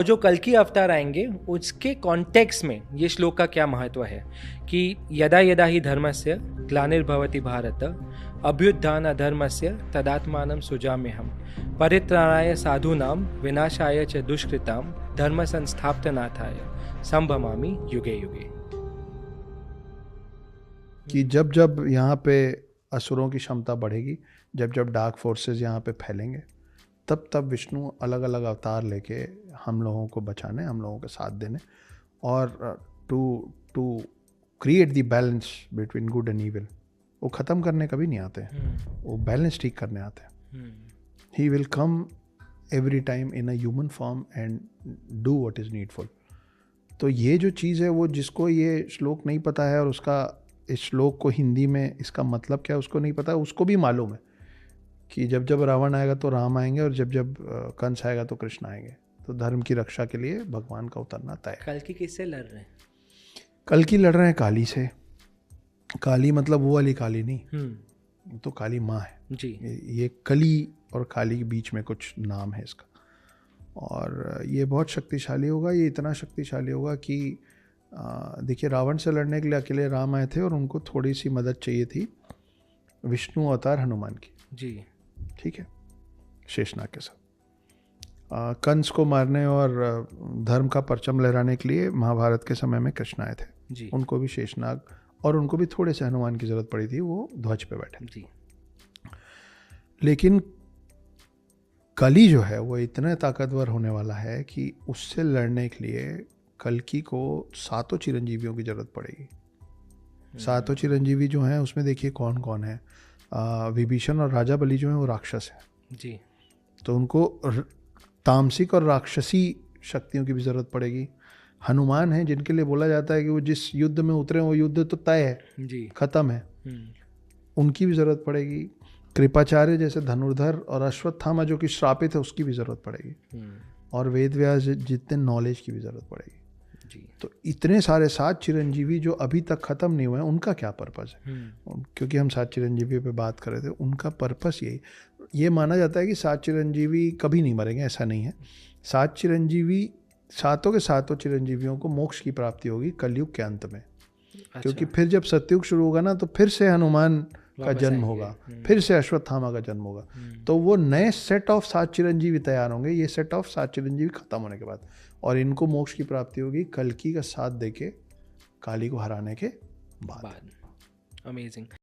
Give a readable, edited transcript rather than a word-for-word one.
जो कल की अवतार आएंगे उसके कॉन्टेक्स्ट में ये श्लोक का क्या महत्व है कि यदा यदा ही धर्मस्य ग्लानिर्भवति भारत अभ्युत्थान अधर्मस्य तदात्मानं सृजाम्यहम् परित्राणाय साधूनां विनाशाय च दुष्कृतां धर्म संस्थापनार्थाय संभवामि युगे युगे। कि जब जब यहाँ पे असुरों की क्षमता बढ़ेगी, जब जब डार्क फोर्सेस यहाँ पे फैलेंगे, तब तब विष्णु अलग अलग अवतार लेके हम लोगों को बचाने, हम लोगों के साथ देने और to to create the balance between good and evil. वो ख़त्म करने कभी नहीं आते हैं, वो बैलेंस ठीक करने आते हैं। He will come every time in a human form and do what is needful. तो ये जो चीज़ है, वो जिसको ये श्लोक नहीं पता है और उसका इस श्लोक को हिंदी में इसका मतलब क्या है उसको नहीं पता है, उसको भी मालूम है कि जब जब रावण आएगा तो राम आएंगे और जब जब कंस आएगा तो कृष्ण आएंगे। तो धर्म की रक्षा के लिए भगवान का उतरना तय है। कल की किससे लड़ रहे हैं? कल की लड़ रहे हैं काली से। काली मतलब वो वाली काली नहीं, तो काली माँ है जी। ये कली और काली के बीच में कुछ नाम है इसका। और ये बहुत शक्तिशाली होगा। ये इतना शक्तिशाली होगा कि देखिए, रावण से लड़ने के लिए अकेले राम आए थे और उनको थोड़ी सी मदद चाहिए थी विष्णु अवतार हनुमान की जी। ठीक है, शेषनाग के साथ। कंस को मारने और धर्म का परचम लहराने के लिए महाभारत के समय में कृष्ण आए थे जी। उनको भी शेषनाग और उनको भी थोड़े से हनुमान की जरूरत पड़ी थी, वो ध्वज पे बैठे जी। लेकिन कली जो है वो इतना ताकतवर होने वाला है कि उससे लड़ने के लिए कल्कि को 7 चिरंजीवियों की जरूरत पड़ेगी। 7 चिरंजीवी जो हैं उसमें देखिए कौन कौन है। विभीषण और राजा बलि जो हैं वो राक्षस हैं जी। तो उनको तामसिक और राक्षसी शक्तियों की भी ज़रूरत पड़ेगी। हनुमान है जिनके लिए बोला जाता है कि वो जिस युद्ध में उतरे वो युद्ध तो तय है जी। ख़त्म है, उनकी भी ज़रूरत पड़ेगी। कृपाचार्य जैसे धनुर्धर और अश्वत्थामा जो कि श्रापित है उसकी भी ज़रूरत पड़ेगी। और वेद व्यास जितने नॉलेज की भी ज़रूरत पड़ेगी जी। तो इतने सारे 7 चिरंजीवी जो अभी तक ख़त्म नहीं हुए हैं उनका क्या पर्पस है? क्योंकि हम 7 चिरंजीवी पे बात कर रहे थे, उनका पर्पस यही, ये माना जाता है कि 7 चिरंजीवी कभी नहीं मरेंगे, ऐसा नहीं है। 7 चिरंजीवी, सातों के सातों चिरंजीवियों को मोक्ष की प्राप्ति होगी कलयुग के अंत में। अच्छा। क्योंकि फिर जब सतयुग शुरू होगा ना तो फिर से हनुमान का जन्म होगा, फिर से अश्वत्थामा का जन्म होगा। तो वो नए सेट ऑफ 7 चिरंजीवी तैयार होंगे, ये सेट ऑफ 7 चिरंजीवी खत्म होने के बाद, और इनको मोक्ष की प्राप्ति होगी कल्कि का साथ देके काली को हराने के बाद। अमेजिंग।